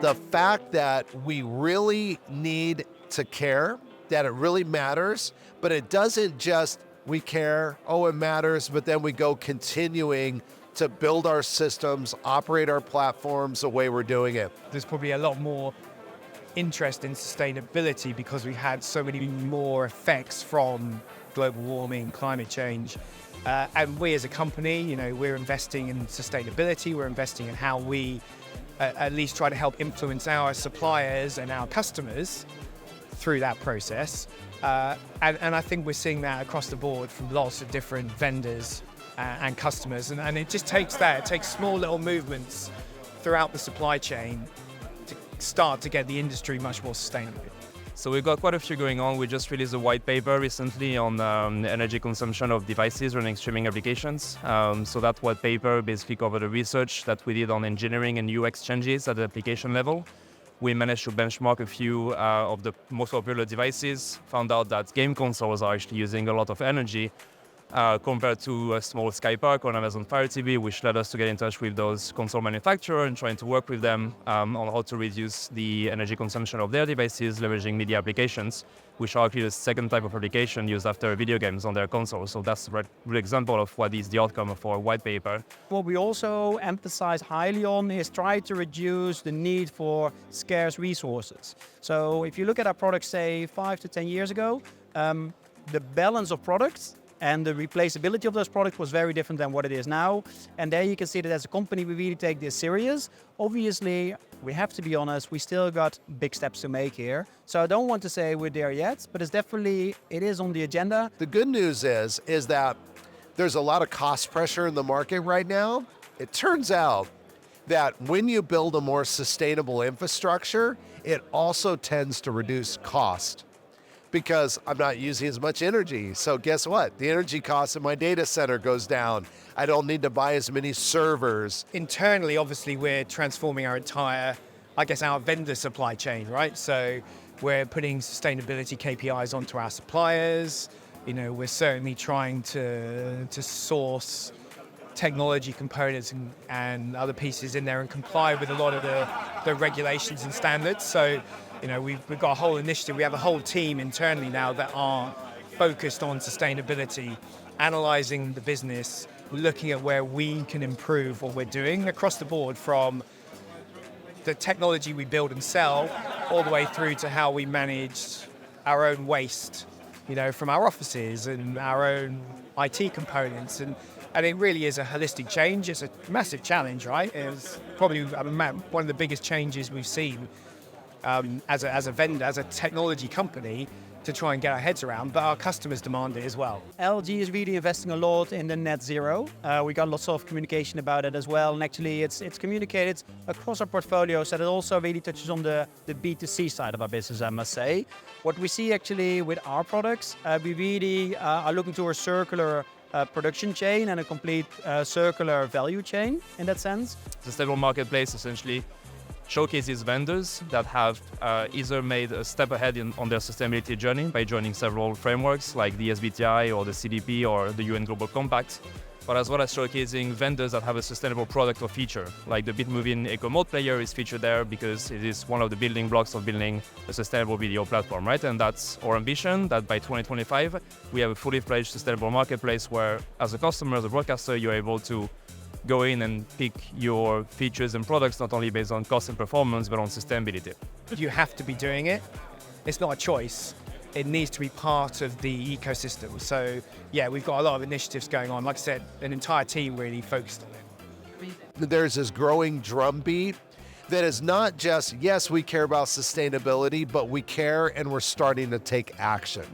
the fact that we really need to care, that it really matters, but it doesn't just, we care, oh, it matters, but then we go continuing to build our systems, operate our platforms the way we're doing it. There's probably a lot more interest in sustainability because we've had so many more effects from global warming, climate change. And we as a company, we're investing in sustainability, we're investing in how we at least try to help influence our suppliers and our customers through that process. And I think we're seeing that across the board from lots of different vendors and customers. And it just takes that. It takes small little movements throughout the supply chain to start to get the industry much more sustainable. So we've got quite a few going on. We just released a white paper recently on energy consumption of devices running streaming applications. So that white paper basically covered the research that we did on engineering and UX changes at the application level. We managed to benchmark a few of the most popular devices, found out that game consoles are actually using a lot of energy compared to a small Sky Park or an Amazon Fire TV, which led us to get in touch with those console manufacturers and trying to work with them on how to reduce the energy consumption of their devices, leveraging media applications, which are actually the second type of application used after video games on their consoles. So that's a good example of what is the outcome of our white paper. What we also emphasize highly on is try to reduce the need for scarce resources. So if you look at our products, say 5 to 10 years ago, the balance of products and the replaceability of those products was very different than what it is now. And there you can see that as a company, we really take this serious. Obviously, we have to be honest, we still got big steps to make here. So I don't want to say we're there yet, but it is on the agenda. The good news is that there's a lot of cost pressure in the market right now. It turns out that when you build a more sustainable infrastructure, it also tends to reduce cost, because I'm not using as much energy. So guess what? The energy cost in my data center goes down. I don't need to buy as many servers. Internally, obviously, we're transforming our entire, our vendor supply chain, right? So we're putting sustainability KPIs onto our suppliers. We're certainly trying to source technology components and other pieces in there and comply with a lot of the regulations and standards. So we've got a whole initiative. We have a whole team internally now that are focused on sustainability, analyzing the business, looking at where we can improve what we're doing across the board, from the technology we build and sell all the way through to how we manage our own waste, from our offices and our own IT components. And it really is a holistic change. It's a massive challenge, right? It's probably one of the biggest changes we've seen as a vendor, as a technology company, to try and get our heads around, but our customers demand it as well. LG is really investing a lot in the net zero. We got lots of communication about it as well, and actually it's communicated across our portfolio, so that it also really touches on the B2C side of our business, I must say. What we see actually with our products, we really are looking to a circular production chain and a complete circular value chain in that sense. The stable marketplace essentially showcases vendors that have either made a step ahead on their sustainability journey by joining several frameworks like the SBTi or the CDP or the UN Global Compact, but as well as showcasing vendors that have a sustainable product or feature. Like the Bitmovin Eco Mode player is featured there because it is one of the building blocks of building a sustainable video platform, right? And that's our ambition, that by 2025, we have a fully fledged sustainable marketplace where, as a customer, as a broadcaster, you're able to go in and pick your features and products not only based on cost and performance, but on sustainability. You have to be doing it. It's not a choice. It needs to be part of the ecosystem. So yeah, we've got a lot of initiatives going on. Like I said, an entire team really focused on it. There's this growing drumbeat that is not just, yes, we care about sustainability, but we care and we're starting to take action.